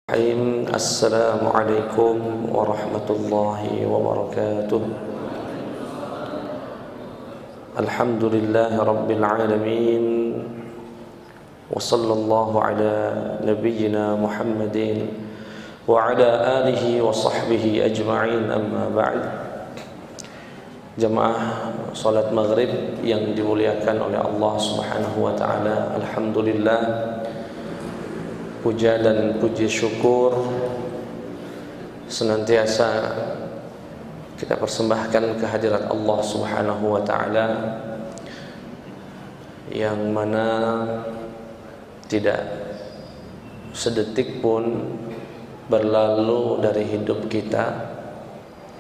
Assalamualaikum warahmatullahi wabarakatuh. Alhamdulillahi rabbil alamin. Wa sallallahu ala nabiyyina Muhammadin wa ala alihi wa sahbihi ajma'in, amma ba'd. Jamaah salat maghrib yang dimuliakan oleh Allah Subhanahu wa ta'ala, alhamdulillah, puja dan puji syukur senantiasa kita persembahkan kehadirat Allah Subhanahu wa ta'ala, yang mana tidak sedetik pun berlalu dari hidup kita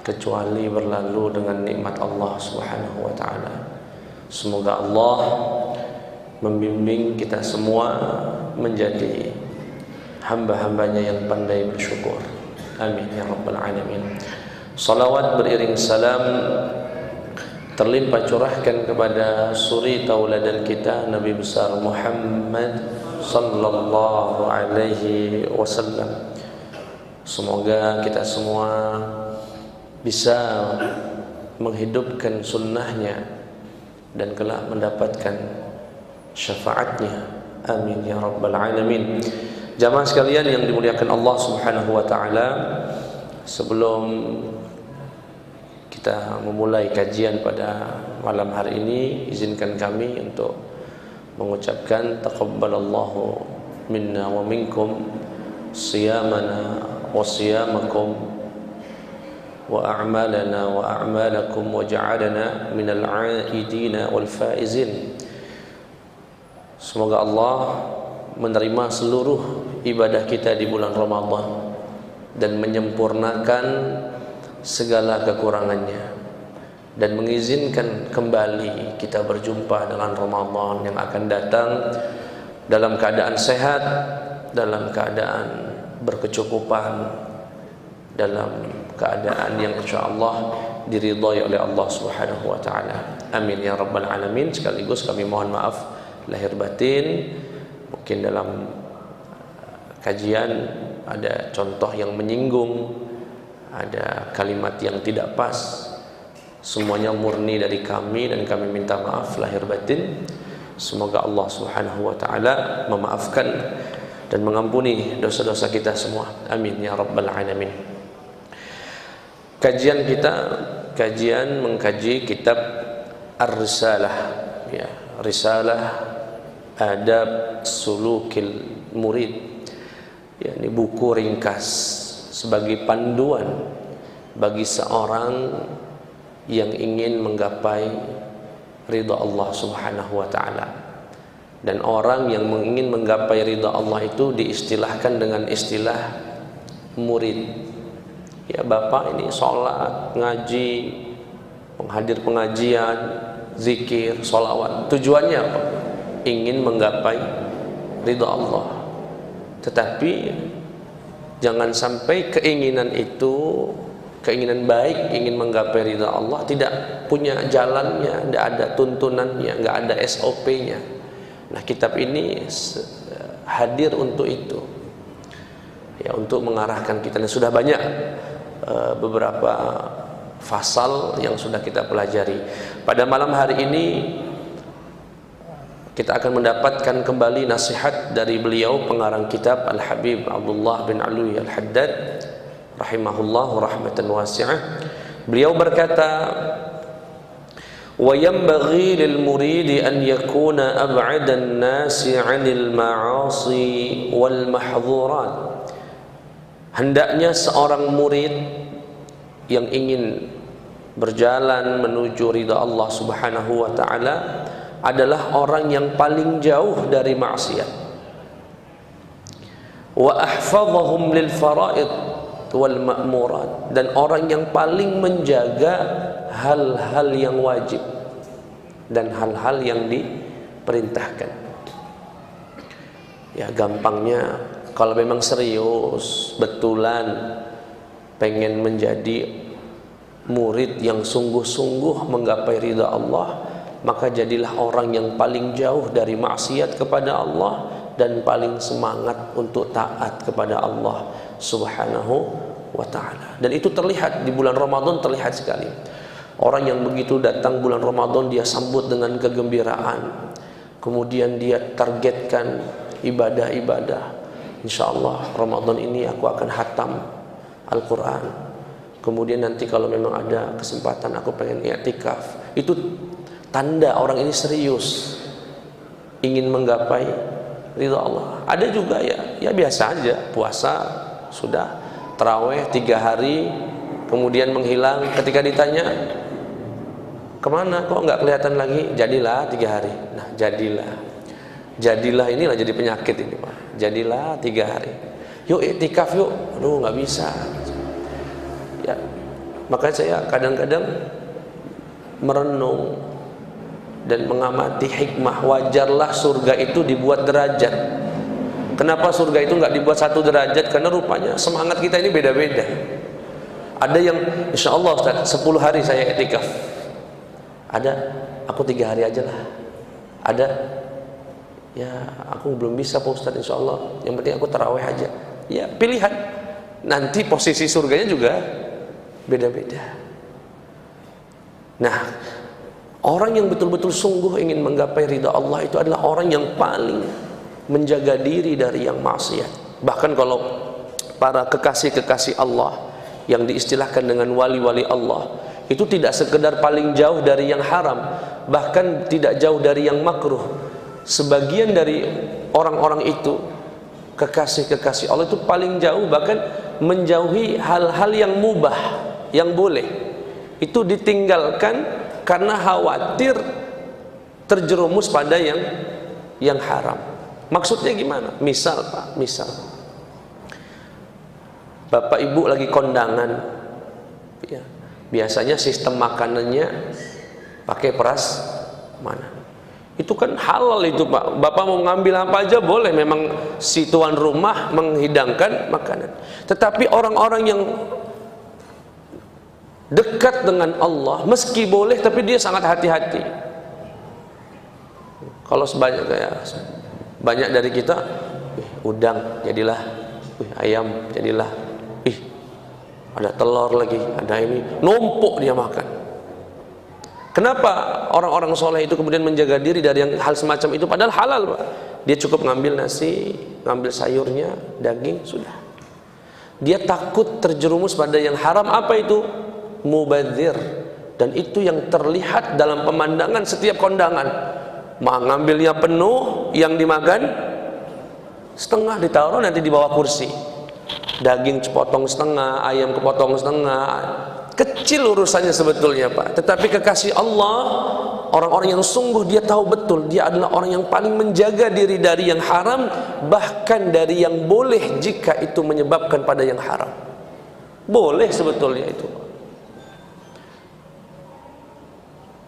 kecuali berlalu dengan nikmat Allah Subhanahu wa ta'ala. Semoga Allah membimbing kita semua menjadi hamba-hambanya yang pandai bersyukur. Amin ya rabbal alamin. Salawat beriring salam terlimpah curahkan kepada suri tauladan kita, Nabi besar Muhammad sallallahu alaihi wasallam. Semoga kita semua bisa menghidupkan sunnahnya dan kelak mendapatkan syafaatnya. Amin ya rabbal alamin. Jamaah sekalian yang dimuliakan Allah Subhanahu wa ta'ala, sebelum kita memulai kajian pada malam hari ini, izinkan kami untuk mengucapkan taqabbalallahu minna wa minkum siyamana wa siyamakum wa a'malana wa a'malakum wa ja'alana minal 'aidina wal faizin. Semoga Allah menerima seluruh ibadah kita di bulan Ramadan dan menyempurnakan segala kekurangannya, dan mengizinkan kembali kita berjumpa dengan Ramadan yang akan datang dalam keadaan sehat, dalam keadaan berkecukupan, dalam keadaan yang insyaallah diridhai oleh Allah Subhanahu wa ta'ala. Amin ya rabbal alamin. Sekaligus kami mohon maaf lahir batin. Mungkin dalam kajian ada contoh yang menyinggung, ada kalimat yang tidak pas. Semuanya murni dari kami dan kami minta maaf lahir batin. Semoga Allah Subhanahu wa ta'ala memaafkan dan mengampuni dosa-dosa kita semua. Amin ya rabbal alamin. Kajian kita mengkaji kitab Ar-Risalah, ya, Risalah Adab Sulukil Murid, yakni buku ringkas sebagai panduan bagi seorang yang ingin menggapai ridha Allah Subhanahu wa ta'ala. Dan orang yang ingin menggapai ridha Allah itu diistilahkan dengan istilah murid. Ya, bapak ini sholat, ngaji, menghadir pengajian, zikir, sholawat. Tujuannya apa? Ingin menggapai ridha Allah. Tetapi jangan sampai keinginan itu, keinginan baik ingin menggapai ridha Allah, tidak punya jalannya, tidak ada tuntunannya, tidak ada SOP-nya. Nah, kitab ini hadir untuk itu, ya, untuk mengarahkan kita. Dan sudah banyak beberapa fasal yang sudah kita pelajari. Pada malam hari ini kita akan mendapatkan kembali nasihat dari beliau pengarang kitab Al-Habib Abdullah bin Alwi Al-Haddad rahimahullah rahmatan wasi'ah. Beliau berkata, wa yanbaghi lil muridi an yakuna ab'adan nasi 'anil ma'asi wal mahdhurat. Hendaknya seorang murid yang ingin berjalan menuju ridha Allah Subhanahu wa ta'ala adalah orang yang paling jauh dari maksiat, wa ahfadhahum lil faraid wal ma'murat, dan orang yang paling menjaga hal-hal yang wajib dan hal-hal yang diperintahkan. Ya, gampangnya, kalau memang serius betulan pengen menjadi murid yang sungguh-sungguh menggapai ridha Allah, maka jadilah orang yang paling jauh dari maksiat kepada Allah dan paling semangat untuk taat kepada Allah Subhanahu wa ta'ala. Dan itu terlihat di bulan Ramadan, terlihat sekali. Orang yang begitu datang bulan Ramadan, dia sambut dengan kegembiraan. Kemudian dia targetkan ibadah-ibadah. InsyaAllah Ramadan ini aku akan hatam Al-Quran. Kemudian nanti kalau memang ada kesempatan aku pengen i'tikaf. Itu tanda orang ini serius ingin menggapai ridha Allah. Ada juga ya biasa aja, puasa sudah, tarawih 3 hari, kemudian menghilang. Ketika ditanya, kemana kok nggak kelihatan lagi? Jadilah 3 hari. Nah, jadilah inilah jadi penyakit ini, Pak. Jadilah 3 hari. Yuk iktikaf yuk. Aduh, nggak bisa. Ya, makanya saya kadang-kadang merenung dan mengamati hikmah. Wajarlah surga itu dibuat derajat. Kenapa surga itu nggak dibuat 1 derajat? Karena rupanya semangat kita ini beda-beda. Ada yang insya Allah Ustaz 10 hari saya i'tikaf. Ada aku 3 hari aja lah. Ada ya aku belum bisa Pak Ustaz, insya Allah yang penting aku tarawih aja. Ya pilihan. Nanti posisi surganya juga beda-beda. Nah, orang yang betul-betul sungguh ingin menggapai ridha Allah itu adalah orang yang paling menjaga diri dari yang maksiat. Bahkan kalau para kekasih-kekasih Allah yang diistilahkan dengan wali-wali Allah, itu tidak sekedar paling jauh dari yang haram, bahkan tidak jauh dari yang makruh. Sebagian dari orang-orang itu, kekasih-kekasih Allah itu paling jauh, bahkan menjauhi hal-hal yang mubah, yang boleh. Itu ditinggalkan karena khawatir terjerumus pada yang haram. Maksudnya gimana? Misal Pak, misal Bapak Ibu lagi kondangan ya, biasanya sistem makanannya pakai peras mana? Itu kan halal itu Pak. Bapak mau ngambil apa aja boleh, memang si tuan rumah menghidangkan makanan. Tetapi orang-orang yang dekat dengan Allah, meski boleh tapi dia sangat hati-hati. Kalau banyak dari kita, udang jadilah, ayam jadilah, ada telur lagi, ada ini, numpuk dia makan. Kenapa orang-orang soleh itu kemudian menjaga diri dari yang hal semacam itu? Padahal halal Pak. Dia cukup ngambil nasi, ngambil sayurnya, daging, sudah. Dia takut terjerumus pada yang haram. Apa itu? Mubadzir. Dan itu yang terlihat dalam pemandangan setiap kondangan. Ngambilnya penuh, yang dimakan setengah, ditaruh nanti di bawah kursi. Daging kepotong setengah, ayam kepotong setengah. Kecil urusannya sebetulnya Pak. Tetapi kekasih Allah, orang-orang yang sungguh dia tahu betul, dia adalah orang yang paling menjaga diri dari yang haram, bahkan dari yang boleh jika itu menyebabkan pada yang haram. Boleh sebetulnya itu.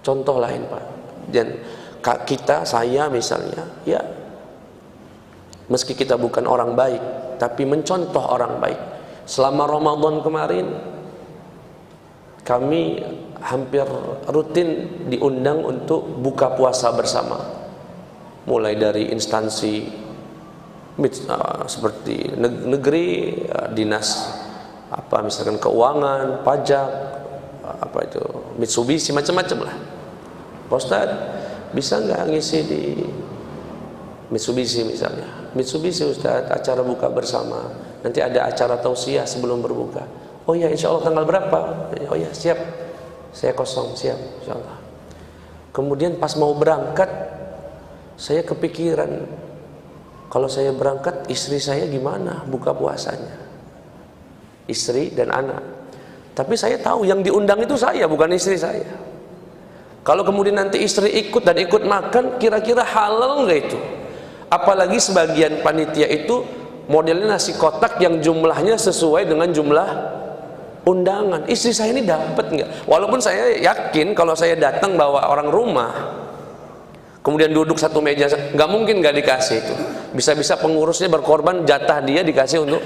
Contoh lain Pak. Dan kita, saya misalnya, ya meski kita bukan orang baik, tapi mencontoh orang baik. Selama Ramadan kemarin, kami hampir rutin diundang untuk buka puasa bersama. Mulai dari instansi seperti negeri, dinas misalkan keuangan, pajak, itu Mitsubishi, macam-macam lah. Pak Ustaz, bisa nggak ngisi di Mitsubishi misalnya? Mitsubishi Ustaz, acara buka bersama. Nanti ada acara tausiah sebelum berbuka. Oh ya, insya Allah tanggal berapa? Oh ya, siap. Saya kosong, siap, insya Allah. Kemudian pas mau berangkat, saya kepikiran, kalau saya berangkat, istri saya gimana buka puasanya? Istri dan anak. Tapi saya tahu yang diundang itu saya, bukan istri saya. Kalau kemudian nanti istri ikut dan ikut makan, kira-kira halal nggak itu? Apalagi sebagian panitia itu modelnya nasi kotak yang jumlahnya sesuai dengan jumlah undangan. Istri saya ini dapat nggak? Walaupun saya yakin kalau saya datang bawa orang rumah, kemudian duduk satu meja, nggak mungkin nggak dikasih itu. Bisa-bisa pengurusnya berkorban, jatah dia dikasih untuk.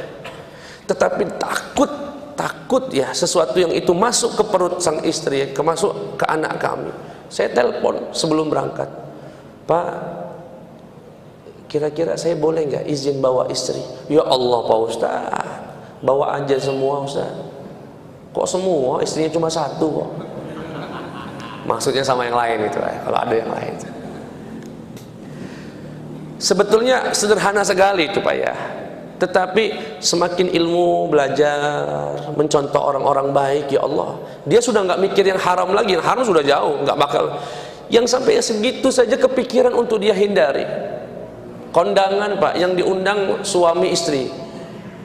Tetapi takut ya sesuatu yang itu masuk ke perut sang istri, masuk ke anak kami. Saya telepon sebelum berangkat, Pak, kira-kira saya boleh nggak izin bawa istri? Ya Allah Pak Ustaz, bawa aja semua Ustaz. Kok semua? Istrinya cuma satu kok. Maksudnya sama yang lain itu ya, kalau ada yang lain. Sebetulnya sederhana sekali itu Pak ya. Tetapi semakin ilmu belajar, mencontoh orang-orang baik, ya Allah, dia sudah nggak mikir yang haram lagi, yang haram sudah jauh, nggak bakal. Yang sampai segitu saja kepikiran untuk dia hindari. Kondangan Pak, yang diundang suami istri,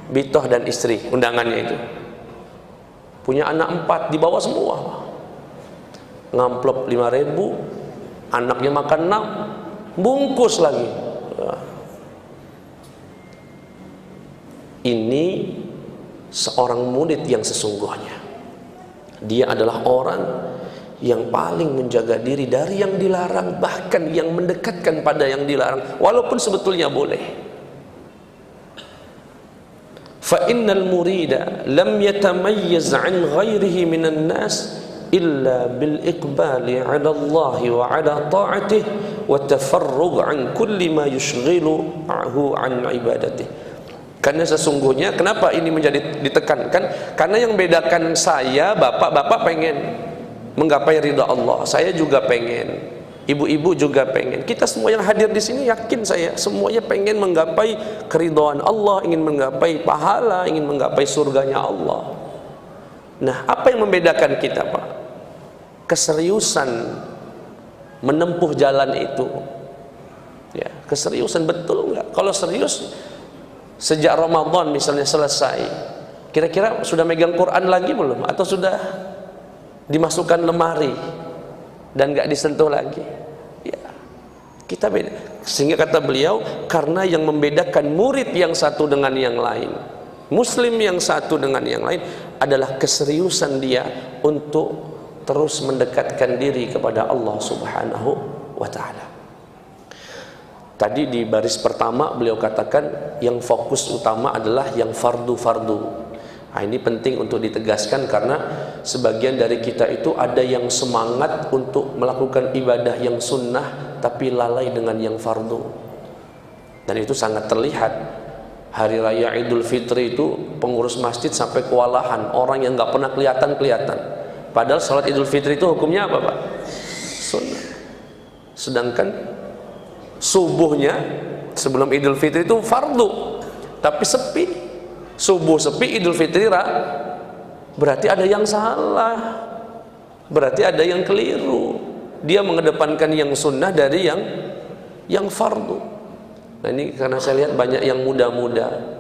bitoh dan istri, undangannya itu. Punya anak 4, dibawa semua Pak. Ngamplop 5.000, anaknya makan 6, bungkus lagi. Ini seorang murid yang sesungguhnya. Dia adalah orang yang paling menjaga diri dari yang dilarang, bahkan yang mendekatkan pada yang dilarang, walaupun sebetulnya boleh. Fa innal murida lam yatamayyiz an ghairihi minan nas illa bil iqbali ala Allah wa ala ta'atihi wa tafarrugh an kulli ma yushghiluhu an ibadatihi. Karena sesungguhnya kenapa ini menjadi ditekankan? Karena yang bedakan saya, bapak pengen menggapai ridha Allah, saya juga pengen, ibu-ibu juga pengen, kita semua yang hadir di sini yakin saya semuanya pengen menggapai keridhaan Allah, ingin menggapai pahala, ingin menggapai surganya Allah. Nah, apa yang membedakan kita Pak? Keseriusan menempuh jalan itu. Ya, keseriusan betul nggak? Kalau serius sejak Ramadan misalnya selesai, kira-kira sudah megang Quran lagi belum? Atau sudah dimasukkan lemari dan nggak disentuh lagi? Ya, kita beda. Sehingga kata beliau, karena yang membedakan murid yang satu dengan yang lain, muslim yang satu dengan yang lain, adalah keseriusan dia untuk terus mendekatkan diri kepada Allah Subhanahu wa ta'ala. Tadi di baris pertama beliau katakan yang fokus utama adalah yang fardu-fardu. Nah, ini penting untuk ditegaskan karena sebagian dari kita itu ada yang semangat untuk melakukan ibadah yang sunnah tapi lalai dengan yang fardu. Dan itu sangat terlihat. Hari Raya Idul Fitri itu pengurus masjid sampai kewalahan, orang yang nggak pernah kelihatan. Padahal sholat Idul Fitri itu hukumnya apa Pak? Sunnah. Sedangkan subuhnya sebelum Idul Fitri itu fardu, tapi sepi. Subuh sepi, Idul Fitri berarti ada yang salah, berarti ada yang keliru. Dia mengedepankan yang sunnah dari yang fardu. Nah, ini karena saya lihat banyak yang muda-muda.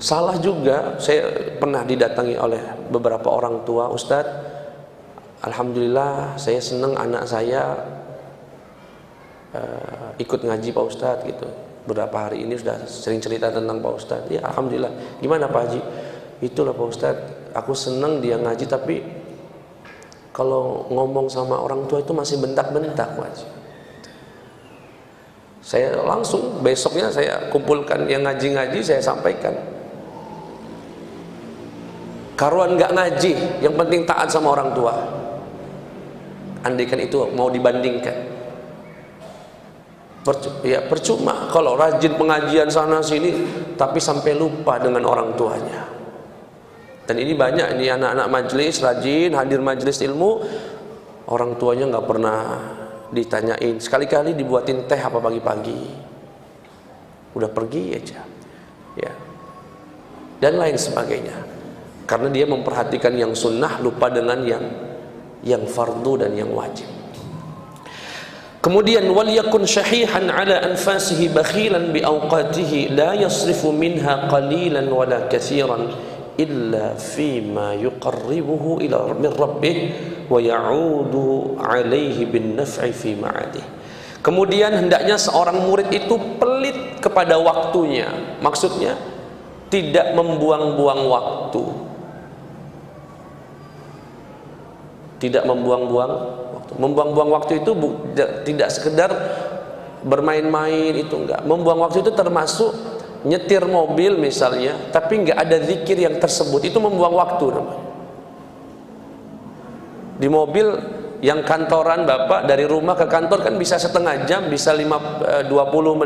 Salah juga. Saya pernah didatangi oleh beberapa orang tua, Ustadz, alhamdulillah saya senang anak saya ikut ngaji Pak Ustadz gitu. Beberapa hari ini sudah sering cerita tentang Pak Ustadz. Ya alhamdulillah. Gimana Pak Haji? Itulah Pak Ustadz, aku senang dia ngaji tapi kalau ngomong sama orang tua itu masih bentak-bentak Pak Haji. Saya langsung besoknya saya kumpulkan yang ngaji-ngaji, saya sampaikan. Karuan nggak ngaji, yang penting taat sama orang tua. Andaikan itu mau dibandingkan, ya percuma kalau rajin pengajian sana sini tapi sampai lupa dengan orang tuanya. Dan ini banyak ini anak-anak majelis rajin hadir majelis ilmu, orang tuanya nggak pernah ditanyain, sekali-kali dibuatin teh apa pagi-pagi, udah pergi aja, ya, dan lain sebagainya. Karena dia memperhatikan yang sunnah, lupa dengan yang fardu dan yang wajib. Kemudian wal yakun syahihan ala anfasihi bakhilan bi awqatihi la yasrifu minha qalilan wala katsiran illa fima yuqarribuhu ila min rabbih wa ya'udu alaihi bin naf'i fi ma'adih. Kemudian hendaknya seorang murid itu pelit kepada waktunya. Maksudnya tidak membuang-buang waktu. Tidak membuang-buang waktu. Membuang-buang waktu itu tidak sekedar bermain-main, itu enggak. Membuang waktu itu termasuk nyetir mobil misalnya, tapi enggak ada zikir yang tersebut, itu membuang waktu namanya. Di mobil Yang kantoran Bapak dari rumah ke kantor kan bisa setengah jam, bisa 20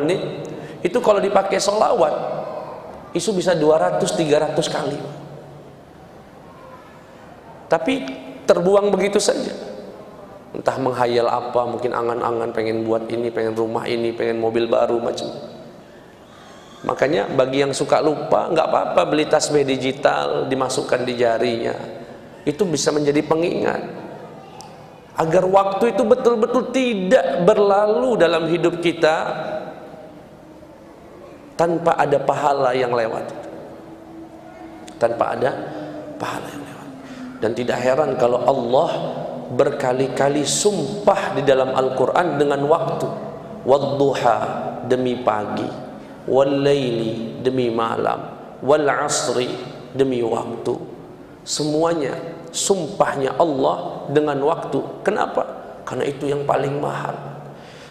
menit. Itu kalau dipakai sholawat, itu bisa 200-300 kali. Tapi terbuang begitu saja. Entah menghayal apa, mungkin angan-angan pengen buat ini, pengen rumah ini, pengen mobil baru, macam. Makanya bagi yang suka lupa, nggak apa-apa beli tasbih digital, dimasukkan di jarinya. Itu bisa menjadi pengingat. Agar waktu itu betul-betul tidak berlalu dalam hidup kita tanpa ada pahala yang lewat. Tanpa ada pahala yang lewat. Dan tidak heran kalau Allah berkali-kali sumpah di dalam Al-Quran dengan waktu. Wadduha, demi pagi. Wallaili, demi malam. Wal asri, demi waktu. Semuanya sumpahnya Allah dengan waktu. Kenapa? Karena itu yang paling mahal.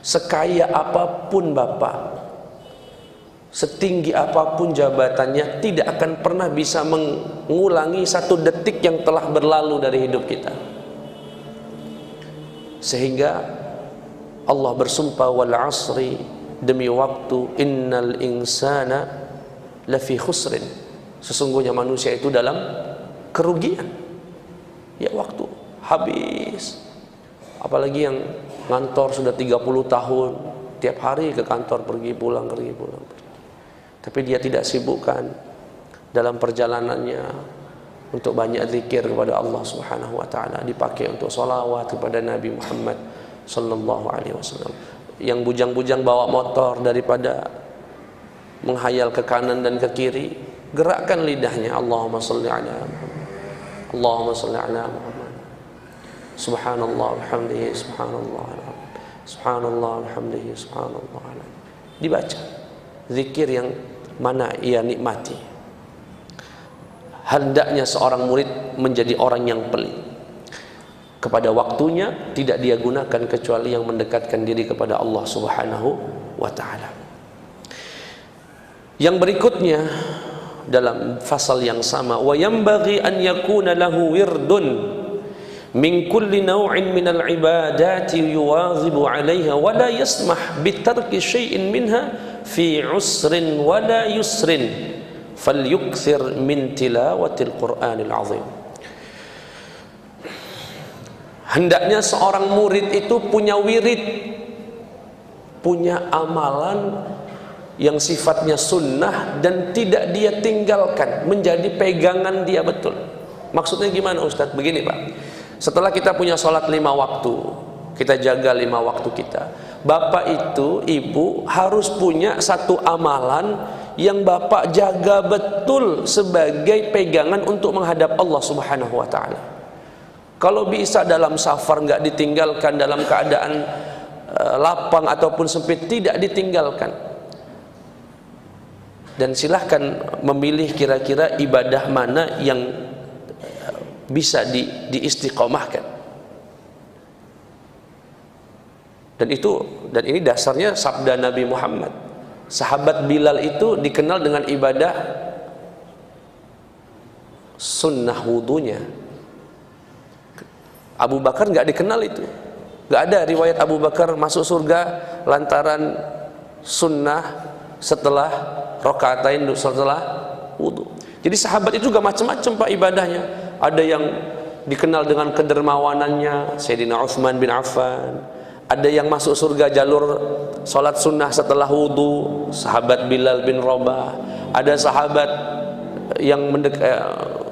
Sekaya apapun Bapak, setinggi apapun jabatannya, tidak akan pernah bisa mengulangi 1 detik yang telah berlalu dari hidup kita. Sehingga Allah bersumpah wal asri, demi waktu, innal insana lafi khusrin, sesungguhnya manusia itu dalam kerugian. Ya, waktu habis. Apalagi yang ngantor sudah 30 tahun, tiap hari ke kantor, pergi pulang. Tapi dia tidak sibukkan dalam perjalanannya untuk banyak zikir kepada Allah Subhanahu wa taala, dipakai untuk sholawat kepada Nabi Muhammad sallallahu alaihi wasallam. Yang bujang-bujang bawa motor, daripada menghayal ke kanan dan ke kiri, gerakkan lidahnya, Allahumma sholli ala Muhammad, Allahumma sholli ala Muhammad, subhanallah bihamdihi, subhanallah, subhanallah bihamdihi, subhanallah. Dibaca zikir yang mana ia nikmati. Hendaknya seorang murid menjadi orang yang pelit. Kepada waktunya tidak dia gunakan kecuali yang mendekatkan diri kepada Allah Subhanahu wa taala. Yang berikutnya dalam fasal yang sama, wa yanbaghi an yakuna lahu wirdun min kulli naw'in min al-ibadati yuwazibu 'alayha wa la yasmah bi tarki shay'in minha fi 'usrin wa la yusrin falyukthir min tilawatil Qur'anil 'azim. Hendaknya seorang murid itu punya wirid, punya amalan yang sifatnya sunnah dan tidak dia tinggalkan, menjadi pegangan dia betul. Maksudnya gimana Ustadz? Begini Pak, setelah kita punya sholat 5 waktu, kita jaga 5 waktu kita, Bapak itu, Ibu harus punya satu amalan yang Bapak jaga betul sebagai pegangan untuk menghadap Allah Subhanahu wa ta'ala. Kalau bisa dalam safar nggak ditinggalkan, dalam keadaan lapang ataupun sempit tidak ditinggalkan. Dan silahkan memilih kira-kira ibadah mana yang bisa diistiqomahkan. Dan ini dasarnya sabda Nabi Muhammad. Sahabat Bilal itu dikenal dengan ibadah sunnah wudunya. Abu Bakar nggak dikenal itu, nggak ada riwayat Abu Bakar masuk surga lantaran sunnah setelah rokaatain, setelah wudu. Jadi sahabat itu juga macam-macam Pak ibadahnya. Ada yang dikenal dengan kedermawanannya, Sayyidina Utsman bin Affan. Ada yang masuk surga jalur sholat sunnah setelah wudu, sahabat Bilal bin Rabah. Ada sahabat yang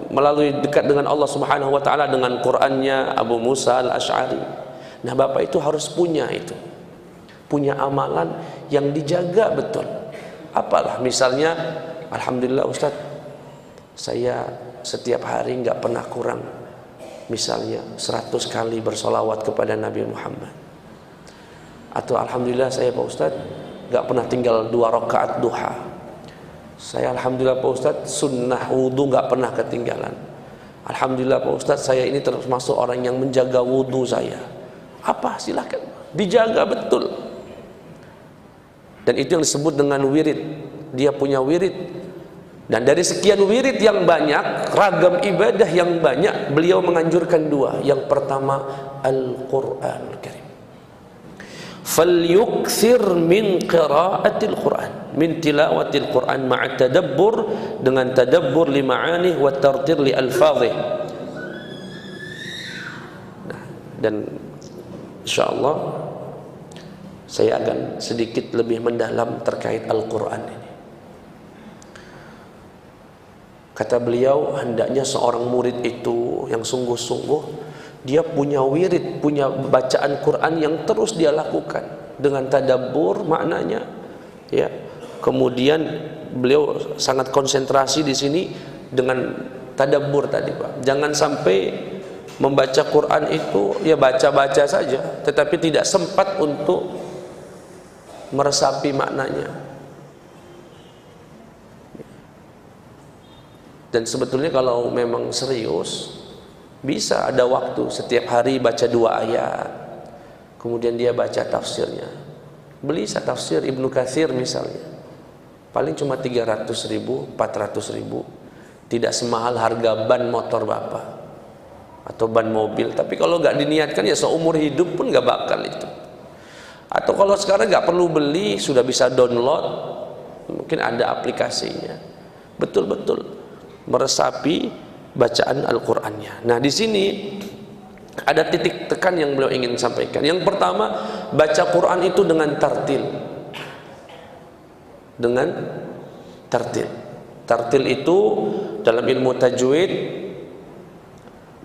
melalui dekat dengan Allah Subhanahu wa taala dengan Qur'annya, Abu Musa al-Asy'ari. Nah, Bapak itu harus punya itu. Punya amalan yang dijaga betul. Apalah misalnya, alhamdulillah Ustaz, saya setiap hari nggak pernah kurang misalnya 100 kali bersolawat kepada Nabi Muhammad. Atau alhamdulillah saya Pak Ustaz nggak pernah tinggal 2 rakaat duha. Saya alhamdulillah Pak Ustadz sunnah wudu nggak pernah ketinggalan. Alhamdulillah Pak Ustadz saya ini termasuk orang yang menjaga wudu saya. Apa? Silahkan dijaga betul. Dan itu yang disebut dengan wirid. Dia punya wirid Dan dari sekian wirid yang banyak, ragam ibadah yang banyak, beliau menganjurkan dua. Yang pertama, Al-Quranul Karim. Falyukthir min qiraatil Quran, min tilawatil Quran ma'a tadabbur, dengan tadabbur li ma'anih wa tartir li alfadhih. Nah, dan insyaallah saya akan sedikit lebih mendalam terkait Al-Quran ini. Kata beliau, hendaknya seorang murid itu yang sungguh-sungguh, dia punya wirid, punya bacaan Quran yang terus dia lakukan dengan tadabbur maknanya, ya. Kemudian beliau sangat konsentrasi di sini dengan tadabbur tadi, Pak. Jangan sampai membaca Quran itu ya baca-baca saja, tetapi tidak sempat untuk meresapi maknanya. Dan sebetulnya kalau memang serius, bisa ada waktu setiap hari baca 2 ayat, kemudian dia baca tafsirnya. Beli tafsir Ibnu Katsir misalnya, paling cuma 300.000, 400.000, tidak semahal harga ban motor Bapak atau ban mobil. Tapi kalau nggak diniatkan ya seumur hidup pun nggak bakal itu. Atau kalau sekarang nggak perlu beli, sudah bisa download, mungkin ada aplikasinya. Betul-betul meresapi bacaan Al-Qur'annya. Nah, di sini ada titik tekan yang beliau ingin sampaikan. Yang pertama, baca Quran itu dengan tartil. Dengan tartil. Tartil itu dalam ilmu tajwid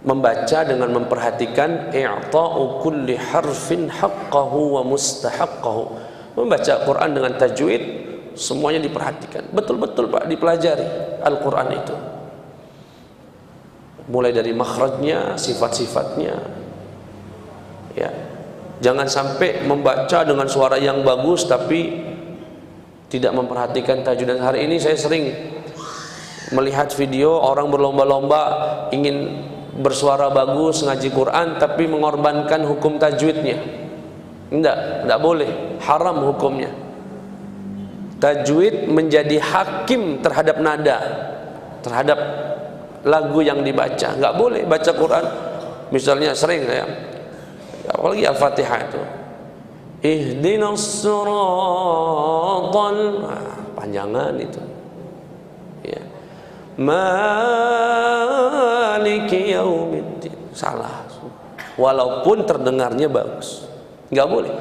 membaca dengan memperhatikan i'ta'u kulli harfin haqqahu wa mustahaqqahu. Membaca Quran dengan tajwid semuanya diperhatikan. Betul-betul Pak, dipelajari Al-Quran itu. Mulai dari makhrajnya, sifat-sifatnya. Ya. Jangan sampai membaca dengan suara yang bagus tapi tidak memperhatikan tajwid. Dan hari ini saya sering melihat video orang berlomba-lomba ingin bersuara bagus ngaji Quran tapi mengorbankan hukum tajwidnya. Enggak boleh, haram hukumnya. Tajwid menjadi hakim terhadap nada, terhadap lagu yang dibaca. Nggak boleh baca Quran misalnya sering ya, apalagi Al-Fatihah itu ihdinas siratal, panjangan itu ya, maliki yaumiddin, salah walaupun terdengarnya bagus, nggak boleh.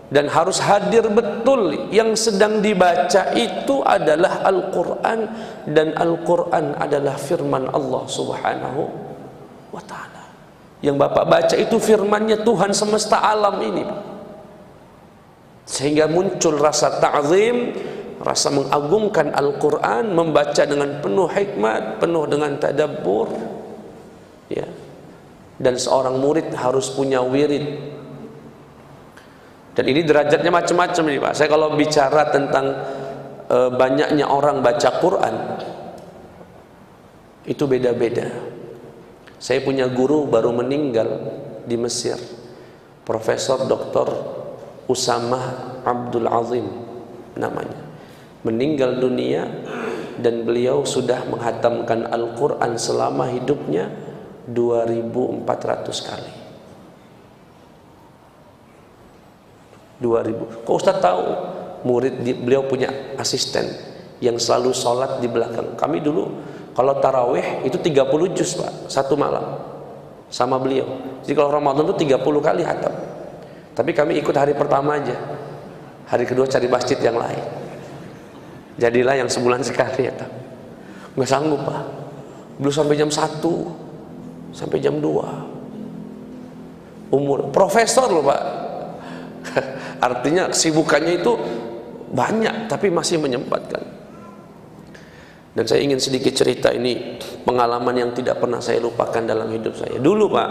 Dan harus hadir betul yang sedang dibaca itu adalah Al-Quran, dan Al-Quran adalah firman Allah Subhanahu wa ta'ala. Yang Bapak baca itu firmannya Tuhan semesta alam ini, sehingga muncul rasa ta'zim, rasa mengagungkan Al-Quran, membaca dengan penuh hikmat, penuh dengan tadabbur ya. Dan seorang murid harus punya wirid. Dan ini derajatnya macam-macam nih Pak. Saya kalau bicara tentang banyaknya orang baca Quran, itu beda-beda. Saya punya guru baru meninggal di Mesir, Profesor Dr. Usamah Abdul Azim namanya. Meninggal dunia dan beliau sudah menghatamkan Al-Quran selama hidupnya 2.400 kali. 2.000. Kok Ustaz tahu? Murid beliau punya asisten yang selalu sholat di belakang. Kami dulu kalau tarawih itu 30 juz Pak, satu malam sama beliau. Jadi kalau Ramadan itu 30 kali hatam. Tapi kami ikut hari pertama aja. Hari kedua cari masjid yang lain. Jadilah yang sebulan sekali hatam. Nggak sanggup Pak. Belum sampai jam 1, sampai jam 2. Umur profesor loh Pak. Artinya kesibukannya itu banyak tapi masih menyempatkan. Dan saya ingin sedikit cerita, ini pengalaman yang tidak pernah saya lupakan dalam hidup saya. Dulu Pak,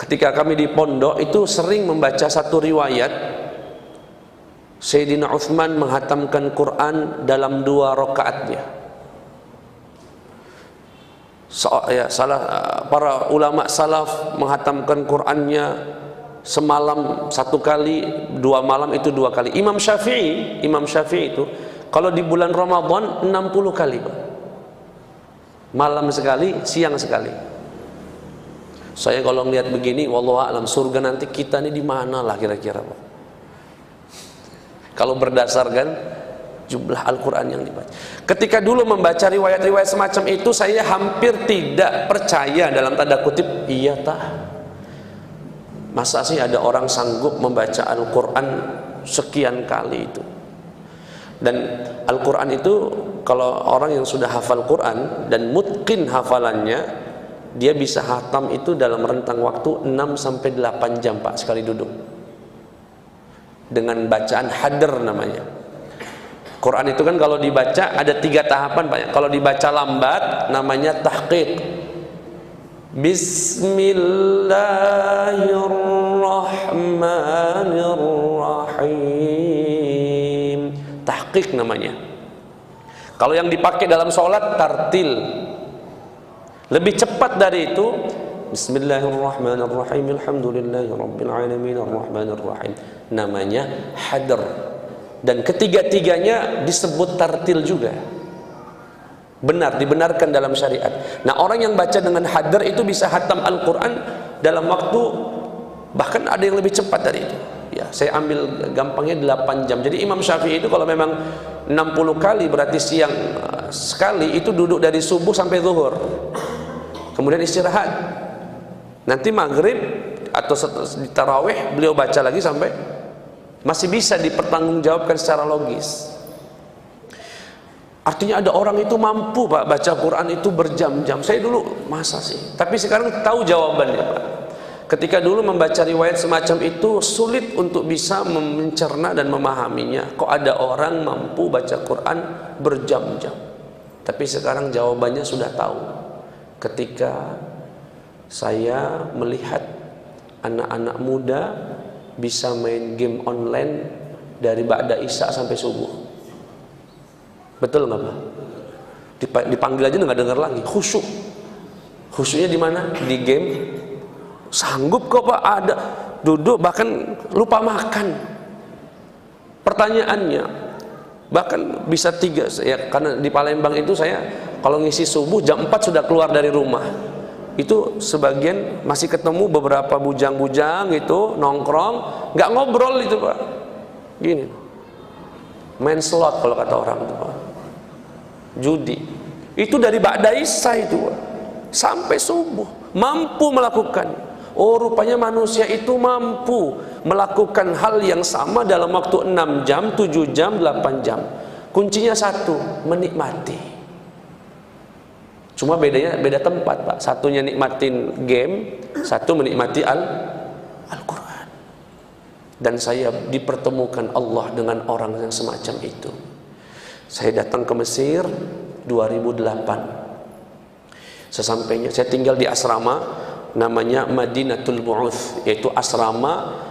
ketika kami di pondok itu sering membaca satu riwayat Sayyidina Utsman menghatamkan Quran dalam 2 rakaatnya. Para ulama salaf menghatamkan Qurannya semalam 1 kali, 2 malam itu 2 kali. Imam Syafi'i itu kalau di bulan Ramadan 60 kali Pak. Malam sekali, siang sekali. Saya kalau ngelihat begini, wallahu a'lam, surga nanti kita ini di mana lah kira-kira, Pak? Kalau berdasarkan jumlah Al-Quran yang dibaca. Ketika dulu membaca riwayat-riwayat semacam itu, saya hampir tidak percaya, dalam tanda kutip, iya tah, masa sih ada orang sanggup membaca Al-Quran sekian kali itu. Dan Al-Quran itu, kalau orang yang sudah hafal Quran dan mutqin hafalannya, dia bisa hatam itu dalam rentang waktu 6-8 jam, Pak, sekali duduk, dengan bacaan hadr namanya. Quran itu kan kalau dibaca ada 3 tahapan, Pak. Kalau dibaca lambat namanya tahqiq. Bismillahirrahmanirrahim. Tahqiq namanya. Kalau yang dipakai dalam sholat, tartil. Lebih cepat dari itu, Bismillahirrahmanirrahim, alhamdulillahirabbil alamin arrahmanirrahim, namanya hadr. Dan ketiga-tiganya disebut tartil juga. Benar, dibenarkan dalam syariat. Nah, orang yang baca dengan hadr itu bisa hatam Al-Quran dalam waktu, bahkan ada yang lebih cepat dari itu. Ya, saya ambil gampangnya 8 jam. Jadi Imam Syafi'i itu kalau memang 60 kali berarti siang sekali, itu duduk dari subuh sampai zuhur, kemudian istirahat, nanti maghrib atau di tarawih beliau baca lagi sampai, masih bisa dipertanggungjawabkan secara logis. Artinya ada orang itu mampu, Pak, baca Quran itu berjam-jam. Saya dulu, masa sih? Tapi sekarang tahu jawabannya, Pak. Ketika dulu membaca riwayat semacam itu sulit untuk bisa mencerna dan memahaminya. Kok ada orang mampu baca Quran berjam-jam? Tapi sekarang jawabannya sudah tahu. Ketika saya melihat anak-anak muda bisa main game online dari ba'da isya sampai subuh. Betul nggak, Pak? Dipanggil aja nggak dengar lagi. Khusyuk. Khusyuknya di mana? Di game. Sanggup kok, Pak, ada duduk bahkan lupa makan. Pertanyaannya, bahkan bisa 3 ya, karena di Palembang itu saya kalau ngisi subuh jam 4 sudah keluar dari rumah. Itu sebagian masih ketemu beberapa bujang-bujang itu nongkrong, nggak ngobrol itu, Pak. Gini, main slot kalau kata orang itu, Pak. Judi. Itu dari ba'da isya itu, Pak, sampai subuh mampu melakukan. Oh, rupanya manusia itu mampu melakukan hal yang sama dalam waktu 6 jam, 7 jam, 8 jam. Kuncinya satu, menikmati. Cuma bedanya beda tempat, Pak. Satunya nikmatin game, satu menikmati Al-Quran. Dan saya dipertemukan Allah dengan orang yang semacam itu. Saya datang ke Mesir 2008. Sesampainya saya tinggal di asrama namanya Madinatul Bu'uth, yaitu asrama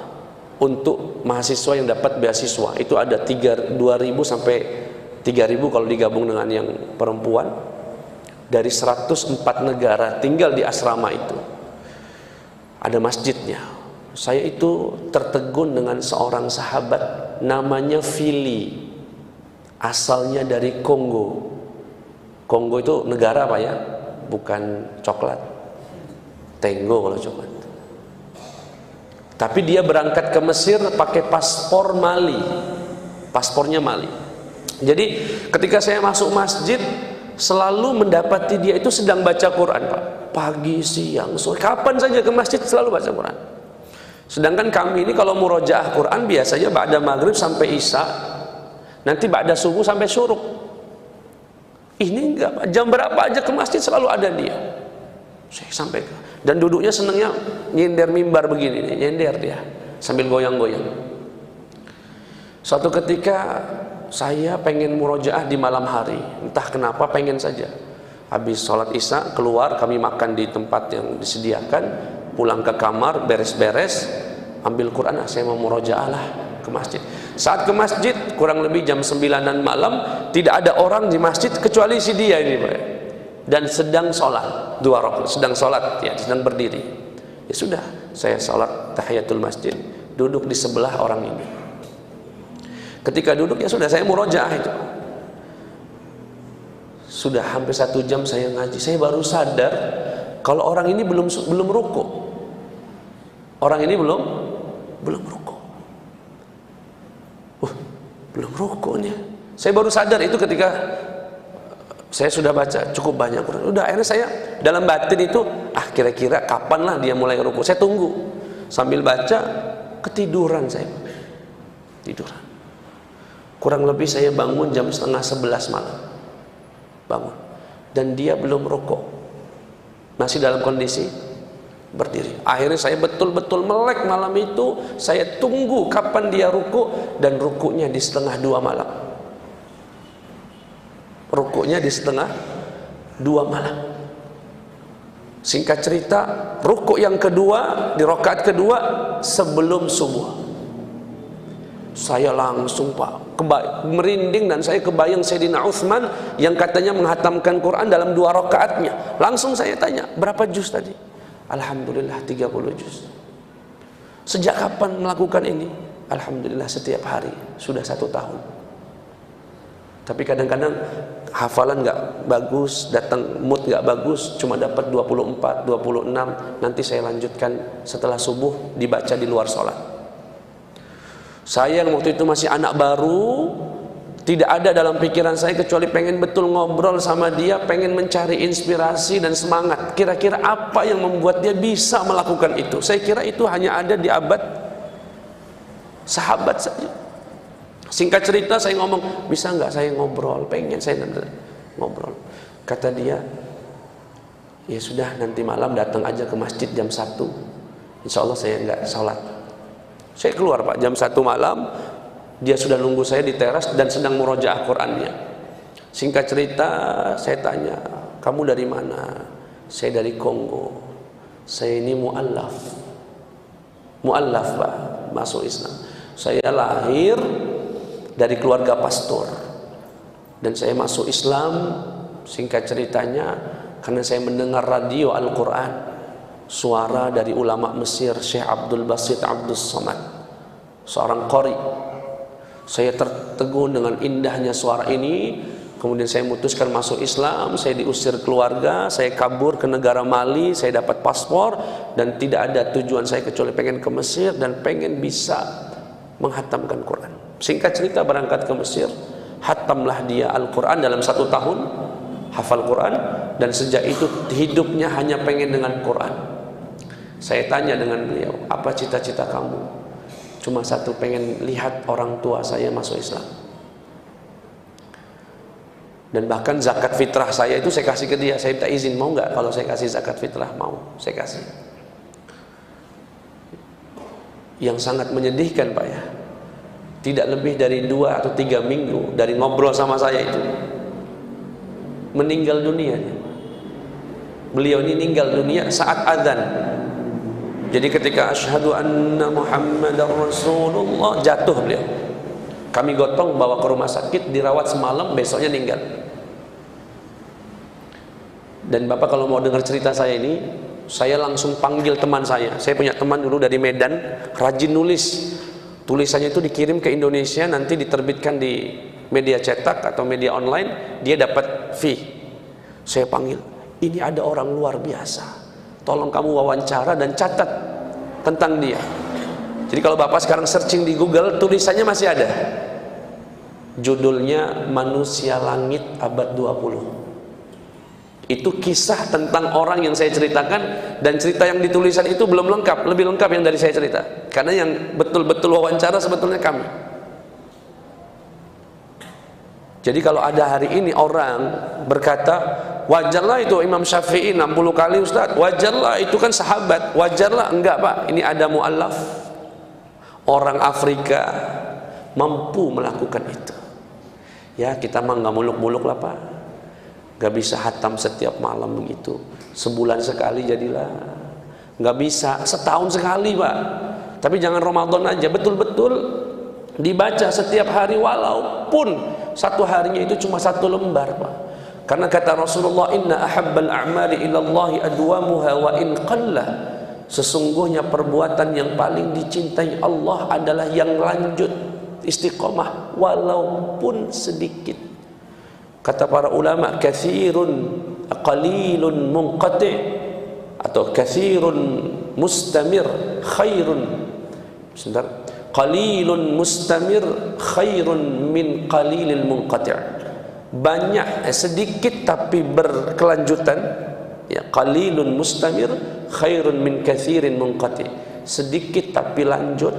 untuk mahasiswa yang dapat beasiswa. Itu ada 2.000 sampai 3.000 kalau digabung dengan yang perempuan, dari 104 negara tinggal di asrama itu. Ada masjidnya. Saya itu tertegun dengan seorang sahabat namanya Fili, asalnya dari Kongo. Kongo itu negara, Pak, ya, bukan coklat. Tenggo kalau coklat. Tapi dia berangkat ke Mesir pakai paspor Mali. Paspornya Mali. Jadi ketika saya masuk masjid, selalu mendapati dia itu sedang baca Quran, Pak. Pagi, siang, sore, kapan saja ke masjid selalu baca Quran. Sedangkan kami ini kalau murojaah Quran biasanya ba'da maghrib sampai isya, nanti ba'da subuh sampai syuruk. Ini enggak, Pak. Jam berapa aja ke masjid selalu ada dia. Saya sampai dan duduknya senengnya nyender mimbar begini nih, nyender dia sambil goyang-goyang. Suatu ketika saya pengen murojaah di malam hari, entah kenapa pengen saja. Habis sholat isya keluar, kami makan di tempat yang disediakan, pulang ke kamar beres-beres, ambil Quran, saya mau murojaah lah ke masjid. Saat ke masjid kurang lebih jam 9-an malam, tidak ada orang di masjid kecuali si dia ini, Pak. Dan sedang sholat 2 rakaat, sedang sholat ya, sedang berdiri. Ya sudah, saya sholat tahiyatul masjid, duduk di sebelah orang ini. Ketika duduk ya sudah, saya murojaah itu. Sudah hampir 1 jam saya ngaji, saya baru sadar kalau orang ini belum ruku. Orang ini belum ruku. Belum rukunya. Saya baru sadar itu ketika saya sudah baca cukup banyak Quran. Udah, akhirnya saya dalam batin itu, kira-kira kapan lah dia mulai ruku. Saya tunggu sambil baca, ketiduran saya. Tiduran. Kurang lebih saya bangun jam 10:30 malam. Bangun. Dan dia belum ruku. Masih dalam kondisi berdiri. Akhirnya saya betul-betul melek malam itu. Saya tunggu kapan dia ruku, dan rukunya di 1:30 malam. Rukunya di 1:30 malam. Singkat cerita, ruku yang kedua di rakaat kedua sebelum subuh. Saya langsung merinding, dan saya kebayang Sayyidina Utsman yang katanya menghatamkan Quran dalam 2 rakaatnya. Langsung saya tanya, berapa juz tadi? Alhamdulillah 30 juz. Sejak kapan melakukan ini? Alhamdulillah setiap hari, sudah 1 tahun. Tapi kadang-kadang hafalan nggak bagus, datang mood nggak bagus, cuma dapat 24, 26, nanti saya lanjutkan setelah subuh, dibaca di luar sholat. Saya yang waktu itu masih anak baru, tidak ada dalam pikiran saya kecuali pengen betul ngobrol sama dia, pengen mencari inspirasi dan semangat. Kira-kira apa yang membuat dia bisa melakukan itu? Saya kira itu hanya ada di abad sahabat saja. Singkat cerita saya ngomong, bisa nggak saya ngobrol? Pengen saya ngobrol. Kata dia, ya sudah, nanti malam datang aja ke masjid jam 1. Insya Allah saya nggak sholat. Saya keluar Pak, jam 1 malam, dia sudah nunggu saya di teras dan sedang murojaah Qurannya. Singkat cerita, saya tanya, kamu dari mana? Saya dari Kongo. Saya ini mu'allaf Pak, masuk Islam. Saya lahir dari keluarga pastor, dan saya masuk Islam, singkat ceritanya, karena saya mendengar radio Al-Quran, suara dari ulama Mesir, Syekh Abdul Basit Abdus Samad, seorang qari. Saya tertegun dengan indahnya suara ini. Kemudian saya memutuskan masuk Islam. Saya diusir keluarga, saya kabur ke negara Mali, saya dapat paspor, dan tidak ada tujuan saya kecuali pengen ke Mesir dan pengen bisa menghatamkan Quran. Singkat cerita, berangkat ke Mesir, hatamlah dia Al-Quran dalam 1 tahun, hafal Quran, dan sejak itu hidupnya hanya pengen dengan Quran. Saya tanya dengan beliau, apa cita-cita kamu? Cuma satu, pengen lihat orang tua saya masuk Islam. Dan bahkan zakat fitrah saya itu saya kasih ke dia. Saya minta izin, mau nggak kalau saya kasih zakat fitrah? Mau, saya kasih. Yang sangat menyedihkan Pak ya, tidak lebih dari 2 atau 3 minggu dari ngobrol sama saya itu, meninggal dunia. Beliau ini meninggal dunia saat azan. Jadi ketika asyhadu anna Muhammadar Rasulullah, jatuh beliau. Kami gotong bawa ke rumah sakit, dirawat semalam, besoknya meninggal. Dan Bapak kalau mau dengar cerita saya ini, saya langsung panggil teman saya. Saya punya teman dulu dari Medan, rajin nulis. Tulisannya itu dikirim ke Indonesia, nanti diterbitkan di media cetak atau media online, dia dapat fee. Saya panggil, ini ada orang luar biasa, tolong kamu wawancara dan catat tentang dia. Jadi kalau Bapak sekarang searching di Google, tulisannya masih ada. Judulnya Manusia Langit Abad 20. Itu kisah tentang orang yang saya ceritakan, dan cerita yang ditulisan itu belum lengkap, lebih lengkap yang dari saya cerita. Karena yang betul-betul wawancara sebetulnya kami. Jadi kalau ada hari ini orang berkata, wajarlah itu Imam Syafi'i 60 kali Ustaz, wajarlah itu kan sahabat, wajarlah. Enggak Pak, ini ada mu'allaf, orang Afrika mampu melakukan itu. Ya kita mah nggak muluk-muluk lah Pak, nggak bisa hatam setiap malam begitu, sebulan sekali jadilah, nggak bisa setahun sekali Pak. Tapi jangan Ramadan aja, betul-betul dibaca setiap hari, walaupun satu harinya itu cuma 1 lembar Pak. Karena kata Rasulullah, inna ahabbal a'mali ilallahi adwamuha wa in qalla. Sesungguhnya perbuatan yang paling dicintai Allah adalah yang lanjut, istiqomah walaupun sedikit. Kata para ulama, katsirun qalilun munqati' atau katsirun mustamir khairun. Sebentar. Qalilun mustamir khairun min qalilil munqati'. Banyak sedikit tapi berkelanjutan, ya, qalilun mustamir khairun min katsirin munqati'. Sedikit tapi lanjut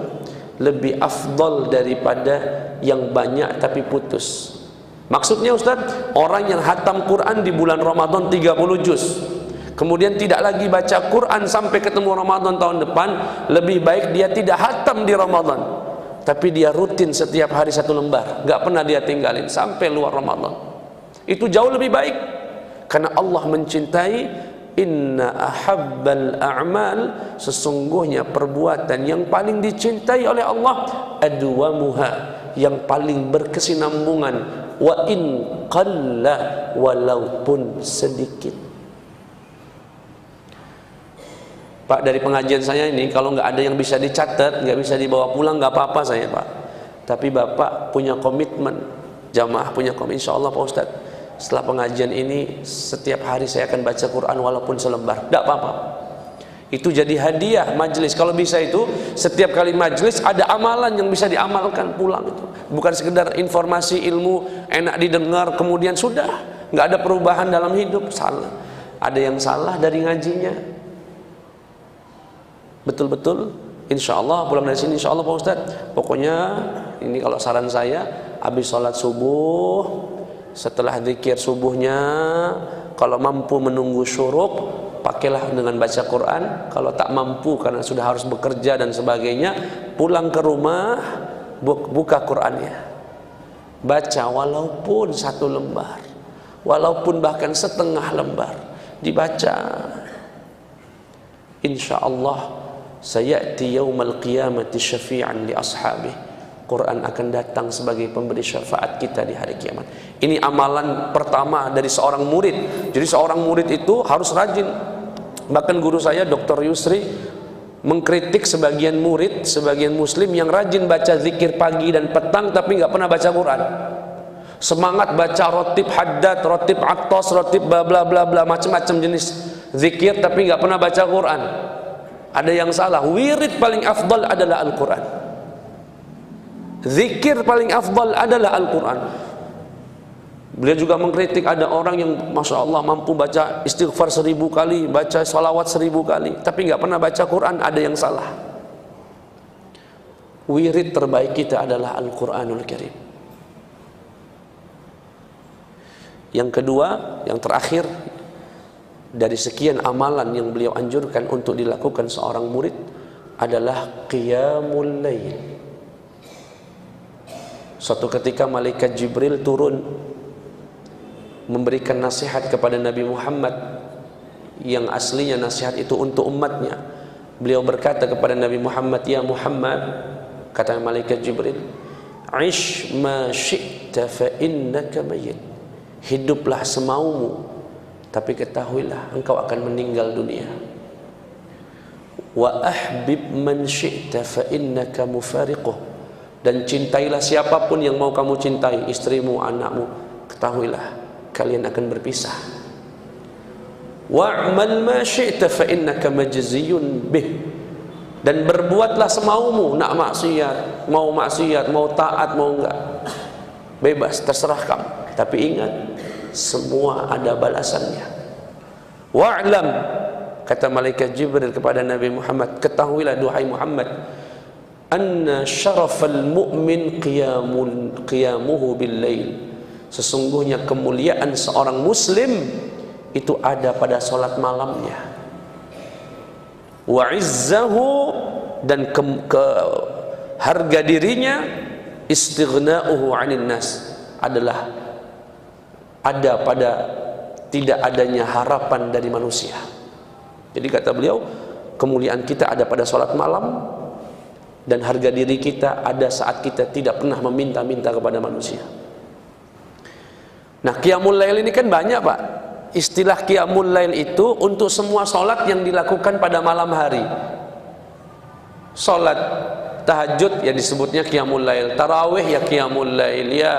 lebih afdal daripada yang banyak tapi putus. Maksudnya Ustaz, orang yang hatam Quran di bulan Ramadan 30 juz, kemudian tidak lagi baca Quran sampai ketemu Ramadan tahun depan, lebih baik dia tidak hatam di Ramadan, tapi dia rutin setiap hari 1 lembar, gak pernah dia tinggalin sampai luar Ramadan. Itu jauh lebih baik, karena Allah mencintai, inna ahabbal a'mal, sesungguhnya perbuatan yang paling dicintai oleh Allah adwamuha, yang paling berkesinambungan, wa in qalla, walaupun sedikit. Pak, dari pengajian saya ini kalau nggak ada yang bisa dicatat, nggak bisa dibawa pulang, nggak apa-apa saya Pak, tapi Bapak punya komitmen, jamaah punya komitmen, insya Allah Pak Ustadz, setelah pengajian ini setiap hari saya akan baca Quran walaupun selembar, nggak apa-apa. Itu jadi hadiah majelis. Kalau bisa itu setiap kali majelis ada amalan yang bisa diamalkan pulang itu. Bukan sekedar informasi ilmu enak didengar kemudian sudah, nggak ada perubahan dalam hidup. Salah. Ada yang salah dari ngajinya. Betul-betul insya Allah pulang dari sini insya Allah Pak Ustadz. Pokoknya ini kalau saran saya, habis sholat subuh, setelah zikir subuhnya, kalau mampu menunggu syuruk, pakailah dengan baca Quran. Kalau tak mampu karena sudah harus bekerja dan sebagainya, pulang ke rumah, buka Qurannya, baca walaupun 1 lembar, walaupun bahkan setengah lembar, dibaca. Insya Allah sayati yaumal qiyamati syafi'an li ashabihi, Quran akan datang sebagai pemberi syafaat kita di hari kiamat. Ini amalan pertama dari seorang murid. Jadi seorang murid itu harus rajin. Bahkan guru saya Dr. Yusri mengkritik sebagian murid, sebagian muslim yang rajin baca zikir pagi dan petang tapi nggak pernah baca Quran. Semangat baca rotib haddad, rotib attos, rotib bla bla bla bla, macam-macam jenis zikir tapi nggak pernah baca Quran. Ada yang salah. Wirid paling afdal adalah Al-Quran. Zikir paling afdal adalah Al-Quran. Beliau juga mengkritik ada orang yang Masya Allah mampu baca istighfar 1000 kali, baca salawat 1000 kali, tapi nggak pernah baca Quran. Ada yang salah. Wirid terbaik kita adalah Al-Quranul Karim. Yang kedua, yang terakhir, dari sekian amalan yang beliau anjurkan untuk dilakukan seorang murid adalah qiyamul lail. Suatu ketika malaikat Jibril turun memberikan nasihat kepada Nabi Muhammad, yang aslinya nasihat itu untuk umatnya. Beliau berkata kepada Nabi Muhammad, ya Muhammad, kata malaikat Jibril, ish ma syi'ta fa innaka mayyit, hiduplah semaumu, tapi ketahuilah engkau akan meninggal dunia. Wa ahbib man syi'ta fa innaka mufariquh, dan cintailah siapapun yang mau kamu cintai, istrimu, anakmu, ketahuilah kalian akan berpisah. Wa'mal ma syi'ta fa innaka majziyun bih, dan berbuatlah semaumu, nak maksiat, mau taat, mau enggak, bebas, terserah kamu, tapi ingat semua ada balasannya. Wa'lam, kata malaikat Jibril kepada Nabi Muhammad, ketahuilah duhai Muhammad, anna syarafal mu'min qiyamuhu bil lail, sesungguhnya kemuliaan seorang muslim itu ada pada salat malamnya. Wa izzahu, dan harga dirinya, istighna'uhu 'anil nas, adalah ada pada tidak adanya harapan dari manusia. Jadi kata beliau, kemuliaan kita ada pada salat malam, dan harga diri kita ada saat kita tidak pernah meminta-minta kepada manusia. Nah, qiyamul lail ini kan banyak Pak. Istilah qiyamul lail itu untuk semua sholat yang dilakukan pada malam hari. Sholat tahajud ya disebutnya qiyamul lail, tarawih ya qiyamul lail, ya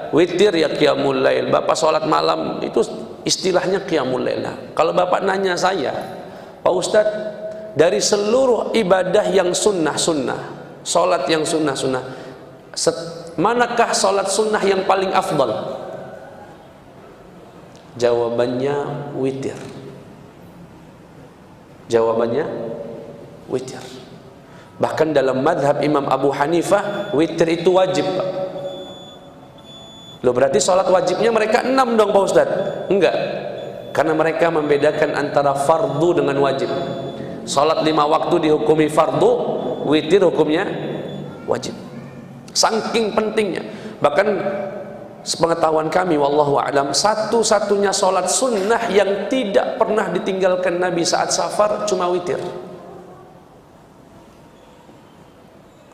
witir ya qiyamul lail. Bapak sholat malam itu istilahnya qiyamul lail. Kalau bapak nanya saya, Pak Ustadz, dari seluruh ibadah yang sunnah-sunnah, sholat yang sunnah-sunnah, manakah sholat sunnah yang paling afdal? Jawabannya witir. Jawabannya witir. Bahkan dalam madhab Imam Abu Hanifah, witir itu wajib, Pak. Loh, berarti sholat wajibnya mereka 6 dong, Pak Ustadz? Enggak, karena mereka membedakan antara fardu dengan wajib. Sholat 5 waktu dihukumi fardu, witir hukumnya wajib. Saking pentingnya. Bahkan sepengetahuan kami, wallahu a'lam, satu-satunya sholat sunnah yang tidak pernah ditinggalkan Nabi saat safar cuma witir.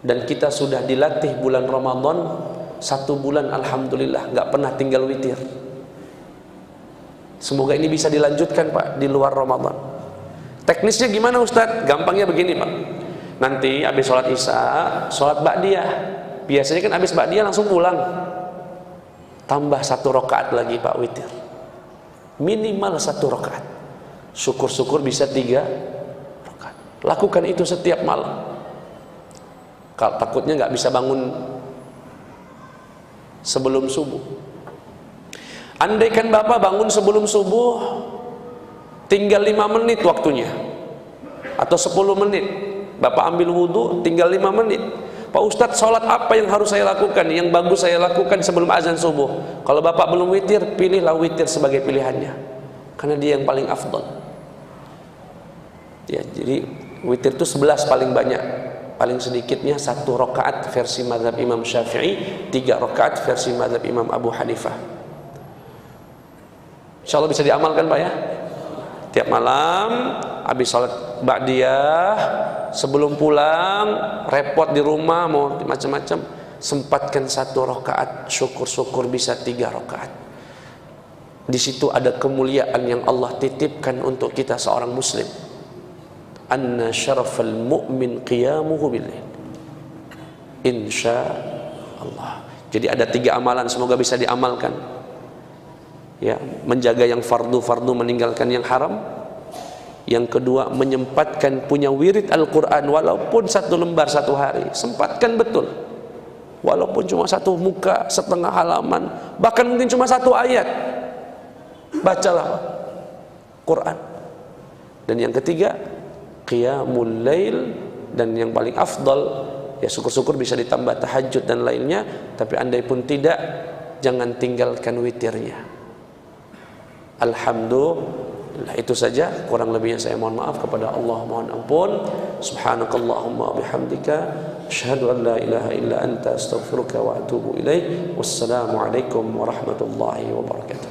Dan kita sudah dilatih bulan Ramadan 1 bulan, alhamdulillah nggak pernah tinggal witir. Semoga ini bisa dilanjutkan, Pak, di luar Ramadan. Teknisnya gimana, Ustadz? Gampangnya begini, Pak. Nanti habis sholat isya, sholat ba'diyah. Biasanya kan habis ba'diyah langsung pulang. Tambah 1 rakaat lagi, Pak, witir. Minimal 1 rakaat. Syukur-syukur bisa 3 rakaat. Lakukan itu setiap malam. Kalau takutnya nggak bisa bangun sebelum subuh. Andaikan Bapak bangun sebelum subuh, tinggal 5 menit waktunya, atau 10 menit, Bapak ambil wudhu, tinggal 5 menit. Pak Ustadz, sholat apa yang harus saya lakukan, yang bagus saya lakukan sebelum azan subuh? Kalau Bapak belum witir, pilihlah witir sebagai pilihannya, karena dia yang paling afdal. Ya, jadi witir itu 11 paling banyak. Paling sedikitnya 1 rakaat versi mazhab Imam Syafi'i, 3 rakaat versi mazhab Imam Abu Hanifah. Insya Allah bisa diamalkan, Pak, ya. Tiap malam habis sholat ba'diyah, sebelum pulang repot di rumah mau macam-macam, sempatkan 1 rakaat, syukur-syukur bisa 3 rakaat. Di situ ada kemuliaan yang Allah titipkan untuk kita seorang muslim. Anna syarafal mu'min qiyamuhu bil-lail. Insya Allah. Jadi ada 3 amalan, semoga bisa diamalkan. Ya, menjaga yang fardu-fardu, meninggalkan yang haram. Yang kedua, menyempatkan punya wirid Al-Quran, walaupun 1 lembar 1 hari, sempatkan betul. Walaupun cuma 1 muka, setengah halaman, bahkan mungkin cuma 1 ayat, bacalah Quran. Dan yang ketiga, qiyamul lail, dan yang paling afdal, ya syukur-syukur bisa ditambah tahajud dan lainnya. Tapi andai pun tidak, jangan tinggalkan witirnya. Alhamdulillah, itu saja. Kurang lebihnya saya mohon maaf kepada Allah, mohon ampun. Subhanakallahumma bihamdika, asyhadu an la ilaha illa anta, astaghfiruka wa atubu ilaik. Wassalamualaikum warahmatullahi wabarakatuh.